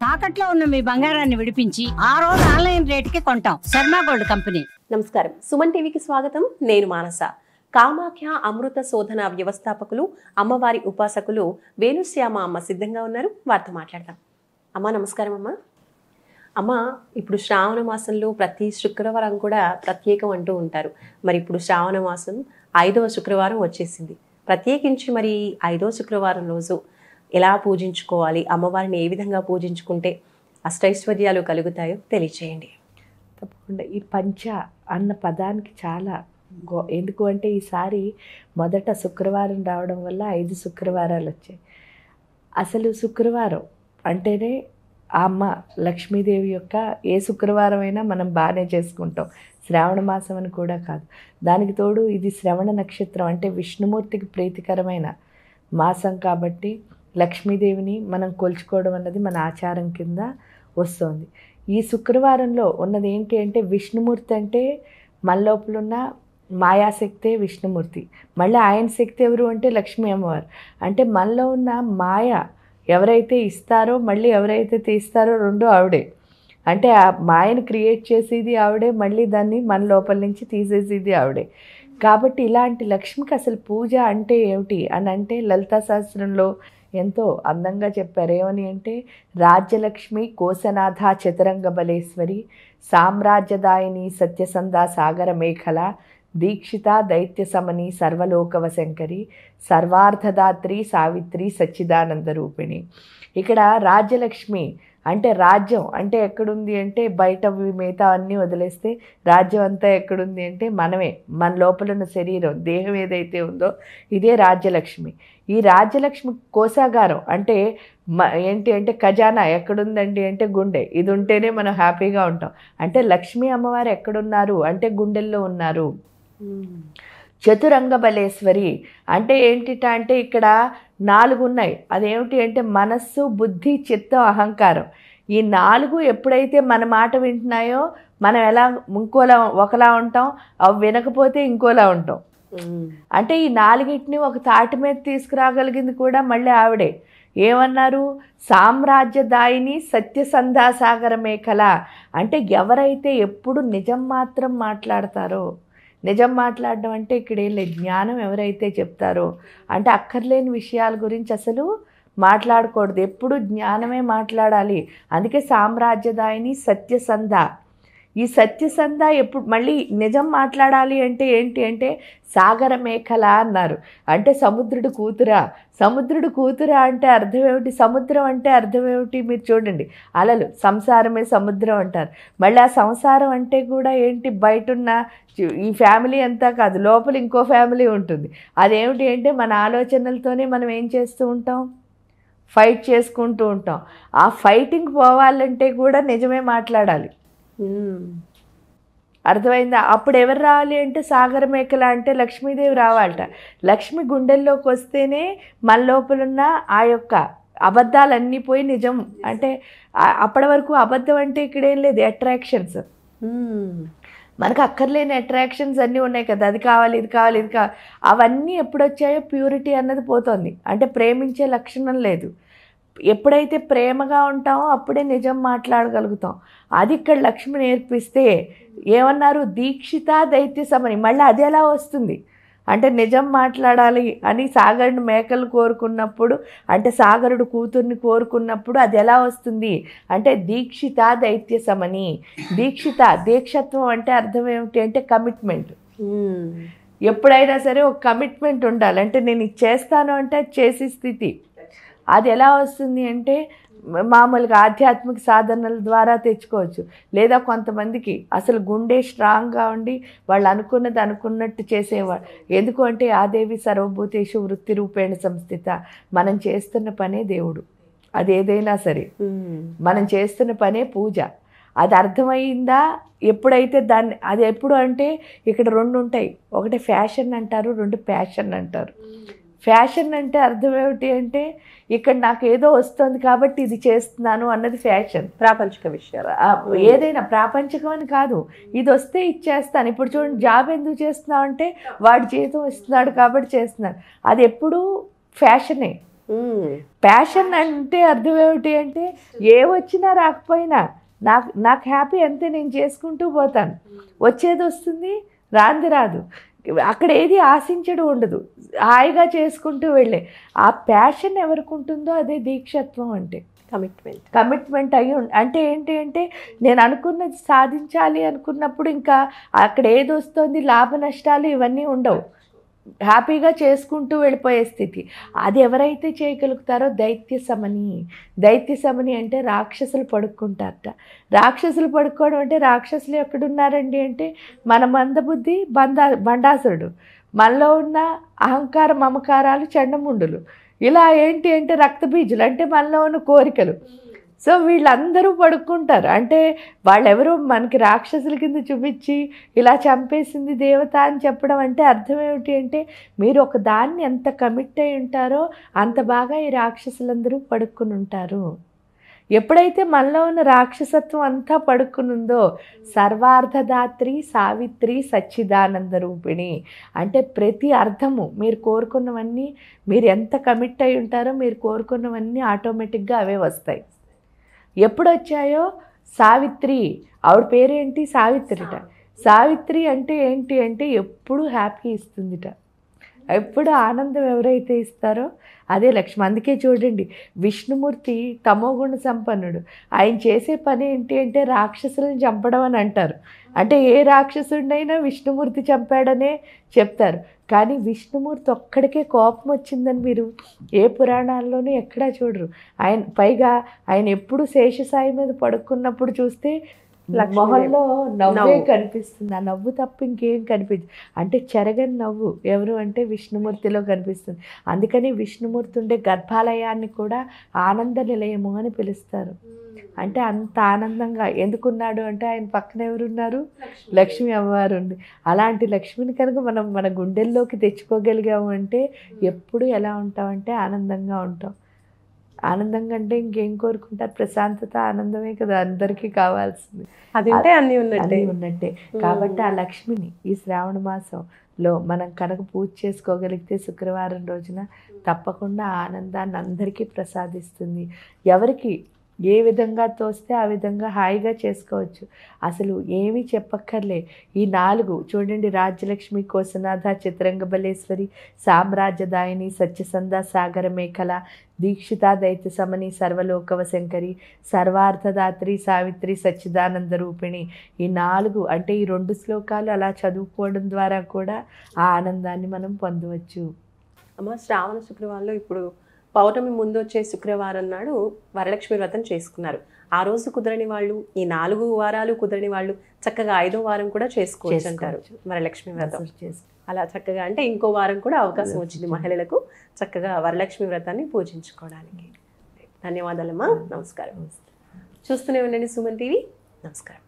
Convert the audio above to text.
తాకట్లో ఉన్న మీ బంగారాన్ని విడిపించి ఆ రోజు ఆన్లైన్ రేటుకి కొంటాం. Sharma gold company. నమస్కారం, సుమన్ టీవీకి స్వాగతం. నేను మానస. కామాఖ్య అమృత శోధన వ్యవస్థాపకులు, అమ్మవారి ఉపాసకులు వేణుశ్యామ అమ్మ సిద్ధంగా ఉన్నారు. వారితో మాట్లాడదాం. అమ్మ నమస్కారం. అమ్మ, ఇప్పుడు శ్రావణ మాసంలో ప్రతి శుక్రవారం కూడా ప్రత్యేకం అంటూ ఉంటారు. మరి ఇప్పుడు శ్రావణ మాసం 5వ శుక్రవారం వచ్చేసింది. ప్రత్యేకించి మరి 5వ శుక్రవారం రోజు ఎలా పూజించుకోవాలి, అమ్మవారిని ఏ విధంగా పూజించుకుంటే అష్టైశ్వర్యాలు కలుగుతాయో తెలియచేయండి. తప్పకుండా. ఈ పంచ అన్న పదానికి చాలా ఎందుకు అంటే ఈసారి మొదట శుక్రవారం రావడం వల్ల 5 శుక్రవారాలు వచ్చాయి. అసలు శుక్రవారం అంటేనే ఆ అమ్మ లక్ష్మీదేవి యొక్క ఏ శుక్రవారం అయినా మనం బాగానే చేసుకుంటాం. శ్రావణ మాసం అని కూడా కాదు. దానికి తోడు ఇది శ్రవణ నక్షత్రం, అంటే విష్ణుమూర్తికి ప్రీతికరమైన మాసం కాబట్టి లక్ష్మీదేవిని మనం కొలుచుకోవడం అన్నది మన ఆచారం కింద వస్తుంది. ఈ శుక్రవారంలో ఉన్నది ఏంటి అంటే విష్ణుమూర్తి అంటే మన లోపల ఉన్న మాయాశక్తే విష్ణుమూర్తి. మళ్ళీ ఆయన శక్తి ఎవరు అంటే లక్ష్మీ అమ్మవారు. అంటే మనలో ఉన్న మాయ ఎవరైతే ఇస్తారో మళ్ళీ ఎవరైతే తీస్తారో రెండు ఆవిడే. అంటే ఆ మాయను క్రియేట్ చేసేది ఆవిడే, మళ్ళీ దాన్ని మన లోపల నుంచి తీసేసేది ఆవిడే. కాబట్టి ఇలాంటి లక్ష్మికి అసలు పూజ అంటే ఏమిటి అని అంటే లలితా శాస్త్రంలో ఎంతో అందంగా చెప్పారు. ఏమని అంటే రాజ్యలక్ష్మి కోశనాథ చతురంగ బలేశ్వరి సామ్రాజ్యదాయిని సత్యసంధా సాగర మేఖల దీక్షిత దైత్య సమని సర్వలోకవ శంకరి సర్వార్థదాత్రి సావిత్రి సచ్చిదానంద రూపిణి. ఇక్కడ రాజ్యలక్ష్మి అంటే రాజ్యం అంటే ఎక్కడుంది అంటే బయట మిగతా అన్నీ వదిలేస్తే రాజ్యం అంతా ఎక్కడుంది అంటే మనమే, మన లోపల ఉన్న శరీరం దేహం ఏదైతే ఉందో ఇదే రాజ్యలక్ష్మి. ఈ రాజ్యలక్ష్మి కోశాగారం అంటే ఏంటి అంటే ఖజానా ఎక్కడుందండి అంటే గుండె. ఇది ఉంటేనే మనం హ్యాపీగా ఉంటాం. అంటే లక్ష్మీ అమ్మవారు ఎక్కడున్నారు అంటే గుండెల్లో ఉన్నారు. చతురంగ బలేశ్వరి అంటే ఏంటిట అంటే ఇక్కడ 4 ఉన్నాయి. అదేమిటి అంటే మనస్సు, బుద్ధి, చిత్తం, అహంకారం. ఈ 4 ఎప్పుడైతే మన మాట వింటున్నాయో మనం ఎలా ఒకలా ఉంటాం, అవి వినకపోతే ఇంకోలా ఉంటాం. అంటే ఈ 4టిని ఒక తాటి మీద తీసుకురాగలిగింది కూడా మళ్ళీ ఆవిడే. ఏమన్నారు? సామ్రాజ్యదాయిని సత్యసంధా సాగర మేఖల. అంటే ఎవరైతే ఎప్పుడు నిజం మాత్రం మాట్లాడతారో, నిజం మాట్లాడడం అంటే ఇక్కడ ఏం లేదు, జ్ఞానం ఎవరైతే చెప్తారో అంటే అక్కర్లేని విషయాల గురించి అసలు మాట్లాడకూడదు, ఎప్పుడు జ్ఞానమే మాట్లాడాలి. అందుకే సామ్రాజ్యదాయిని సత్యసంధ. ఈ సత్యసంధ ఎప్పుడు మళ్ళీ నిజం మాట్లాడాలి అంటే ఏంటి అంటే సాగర మేఖల అన్నారు. అంటే సముద్రుడు కూతురా. సముద్రుడు కూతురా అంటే అర్థం ఏమిటి? సముద్రం అంటే అర్థం ఏమిటి? మీరు చూడండి, అలలు, సంసారమే సముద్రం అంటారు. మళ్ళీ ఆ సంసారం అంటే కూడా ఏంటి? బయటున్న ఈ ఫ్యామిలీ అంతా కాదు, లోపల ఇంకో ఫ్యామిలీ ఉంటుంది. అదేమిటి అంటే మన ఆలోచనలతోనే మనం ఏం చేస్తూ ఉంటాం? ఫైట్ చేసుకుంటూ ఉంటాం. ఆ ఫైటింగ్ పోవాలంటే కూడా నిజమే మాట్లాడాలి. అర్థమైందా? అప్పుడు ఎవరు రావాలి అంటే సాగర మేకల అంటే లక్ష్మీదేవి రావాలట. లక్ష్మి గుండెల్లోకి వస్తేనే మన లోపలున్న ఆ యొక్క అబద్ధాలన్నీ పోయి నిజం అంటే అప్పటి వరకు అబద్ధం అంటే ఇక్కడేం లేదు, అట్రాక్షన్స్. మనకు అక్కర్లేని అట్రాక్షన్స్ అన్నీ ఉన్నాయి కదా, అది కావాలి ఇది కావాలి ఇది కావాలి. అవన్నీ ఎప్పుడొచ్చాయో ప్యూరిటీ అన్నది పోతుంది. అంటే ప్రేమించే లక్షణం లేదు. ఎప్పుడైతే ప్రేమగా ఉంటామో అప్పుడే నిజం మాట్లాడగలుగుతాం. అది ఇక్కడ లక్ష్మి నేర్పిస్తే ఏమన్నారు? దీక్షిత దైత్య సమని. మళ్ళీ అది ఎలా వస్తుంది అంటే నిజం మాట్లాడాలి అని సాగరుని మేకలు కోరుకున్నప్పుడు, అంటే సాగరుడు కూతుర్ని కోరుకున్నప్పుడు అది ఎలా వస్తుంది అంటే దీక్షిత దైత్య సమని. దీక్షిత, దీక్షత్వం అంటే అర్థం ఏమిటి అంటే కమిట్మెంట్. ఎప్పుడైనా సరే ఒక కమిట్మెంట్ ఉండాలి. అంటే నేను ఇది చేస్తాను అంటే అది చేసే స్థితి. అది ఎలా వస్తుంది అంటే మామూలుగా ఆధ్యాత్మిక సాధనల ద్వారా తెచ్చుకోవచ్చు. లేదా కొంతమందికి అసలు గుండె స్ట్రాంగ్గా ఉండి వాళ్ళు అనుకున్నది అనుకున్నట్టు చేసేవాడు. ఎందుకు అంటే ఆదేవి సర్వభూతేషు వృత్తి రూపేణ సంస్థిత. మనం చేస్తున్న పనే దేవుడు. అది ఏదైనా సరే మనం చేస్తున్న పనే పూజ. అది అర్థమైందా? ఎప్పుడైతే దాన్ని అది ఎప్పుడు అంటే ఇక్కడ 2 ఉంటాయి. ఒకటి ఫ్యాషన్ అంటారు, 2 ప్యాషన్ అంటారు. ఫ్యాషన్ అంటే అర్థం ఏమిటి అంటే ఇక్కడ నాకు ఏదో వస్తుంది కాబట్టి ఇది చేస్తున్నాను అన్నది ఫ్యాషన్. ప్రాపంచిక విషయాలు ఏదైనా ప్రాపంచికం అని కాదు, ఇది వస్తే ఇచ్చేస్తాను. ఇప్పుడు చూడండి, జాబ్ ఎందుకు చేస్తున్నావు అంటే వాడు జీతం ఇస్తున్నాడు కాబట్టి చేస్తున్నాను. అది ఎప్పుడు ఫ్యాషనే. ప్యాషన్ అంటే అర్థం ఏమిటి అంటే ఏ వచ్చినా రాకపోయినా నాకు హ్యాపీ అంతే, నేను చేసుకుంటూ పోతాను. వచ్చేది వస్తుంది, రాంది రాదు. అక్కడ ఏది ఆశించడం ఉండదు, హాయిగా చేసుకుంటూ వెళ్ళే ఆ ప్యాషన్ ఎవరికి ఉంటుందో అదే దీక్షత్వం అంటే. కమిట్మెంట్ అయ్యి అంటే ఏంటి అంటే నేను అనుకున్నది సాధించాలి అనుకున్నప్పుడు ఇంకా అక్కడ ఏది వస్తుంది, లాభ నష్టాలు ఇవన్నీ ఉండవు, హ్యాపీగా చేసుకుంటూ వెళ్ళిపోయే స్థితి. అది ఎవరైతే చేయగలుగుతారో దైత్య సమని అంటే రాక్షసులు పడుకుంటారట. రాక్షసులు పడుకోవడం అంటే రాక్షసులు ఎక్కడున్నారండి అంటే మన మందబుద్ధి బండాసురుడు, మనలో ఉన్న అహంకార మమకారాలు చండముండులు, ఇలా ఏంటి అంటే రక్తబీజులు అంటే మనలో ఉన్న కోరికలు. సో వీళ్ళందరూ పడుకుంటారు. అంటే వాళ్ళెవరో మనకి రాక్షసుల కింద చూపించి ఇలా చంపేసింది దేవత అని చెప్పడం అంటే అర్థం ఏమిటి అంటే మీరు ఒక దాన్ని ఎంత కమిట్ అయి ఉంటారో అంత బాగా ఈ రాక్షసులందరూ పడుకుని ఉంటారు. ఎప్పుడైతే మనలో ఉన్న రాక్షసత్వం అంతా పడుకునుందో సర్వార్థదాత్రి సావిత్రి సచ్చిదానంద రూపిణి అంటే ప్రతి అర్థము మీరు కోరుకున్నవన్నీ, మీరు ఎంత కమిట్ అయి ఉంటారో మీరు కోరుకున్నవన్నీ ఆటోమేటిక్గా అవే వస్తాయి. ఎప్పుడు వచ్చాయో సావిత్రి, ఆవిడ పేరేంటి సావిత్రిట. సావిత్రి అంటే ఏంటి అంటే ఎప్పుడు హ్యాపీ ఇస్తుందిట, ఎప్పుడు ఆనందం ఎవరైతే ఇస్తారో అదే లక్ష్మి. అందుకే చూడండి విష్ణుమూర్తి తమోగుణ సంపన్నుడు, ఆయన చేసే పని ఏంటి అంటే రాక్షసులను చంపడం అని అంటారు. అంటే ఏ రాక్షసుడినైనా విష్ణుమూర్తి చంపాడనే చెప్తారు. కానీ విష్ణుమూర్తి ఒక్కడికే కోపం వచ్చిందని మీరు ఏ పురాణాల్లోనూ ఎక్కడా చూడరు. పైగా ఆయన ఎప్పుడు శేషసాయి మీద పడుకున్నప్పుడు చూస్తే మొహంలో నవ్వే కనిపిస్తుంది. ఆ నవ్వు తప్ప ఇంకేం కనిపించదు. అంటే చెరగని నవ్వు ఎవరు అంటే విష్ణుమూర్తిలో కనిపిస్తుంది. అందుకని విష్ణుమూర్తి ఉండే గర్భాలయాన్ని కూడా ఆనంద నిలయము అని పిలుస్తారు. అంటే అంత ఆనందంగా ఎందుకున్నాడు అంటే ఆయన పక్కన ఎవరున్నారు, లక్ష్మీ అమ్మవారు ఉంది. అలాంటి లక్ష్మిని కనుక మనం మన గుండెల్లోకి తెచ్చుకోగలిగాము అంటే ఎప్పుడు ఎలా ఉంటామంటే ఆనందంగా ఉంటాం. ఆనందంగా అంటే ఇంకేం కోరుకుంటారు, ప్రశాంతత ఆనందమే కదా అందరికీ కావాల్సింది. అన్నీ ఉన్నట్టే. కాబట్టి ఆ లక్ష్మిని ఈ శ్రావణ మాసంలో మనం కనుక పూజ చేసుకోగలిగితే శుక్రవారం రోజున తప్పకుండా ఆనందాన్ని అందరికీ ప్రసాదిస్తుంది. ఎవరికి ఏ విధంగా తోస్తే ఆ విధంగా హాయిగా చేసుకోవచ్చు. అసలు ఏమీ చెప్పక్కర్లే. ఈ 4 చూడండి, రాజ్యలక్ష్మి, కోసనాథ, చిత్రంగబలేశ్వరి, సామ్రాజ్యదాయిని, సత్యసంధ, సాగర మేఖల, దీక్షిత, దైత్య సమని, సర్వలోకవ శంకరి, సర్వార్థదాత్రి, సావిత్రి, సచ్చిదానంద రూపిణి. ఈ 4 అంటే ఈ 2 శ్లోకాలు అలా చదువుకోవడం ద్వారా కూడా ఆ ఆనందాన్ని మనం పొందవచ్చు. అమ్మ, శ్రావణ శుక్రవారంలో ఇప్పుడు పౌర్ణమి ముందు వచ్చే శుక్రవారం నాడు వరలక్ష్మి వ్రతం చేసుకున్నారు. ఆ రోజు కుదరని వాళ్ళు, ఈ 4 వారాలు కుదరని వాళ్ళు చక్కగా 5వ వారం కూడా చేసుకోవచ్చు అంటారు వరలక్ష్మి వ్రతం. అలా చక్కగా అంటే ఇంకో వారం కూడా అవకాశం వచ్చింది మహిళలకు చక్కగా వరలక్ష్మి వ్రతాన్ని పూజించుకోవడానికి. ధన్యవాదాలమ్మా, నమస్కారం. చూస్తూనే ఉండండి సుమన్ టీవీ. నమస్కారం.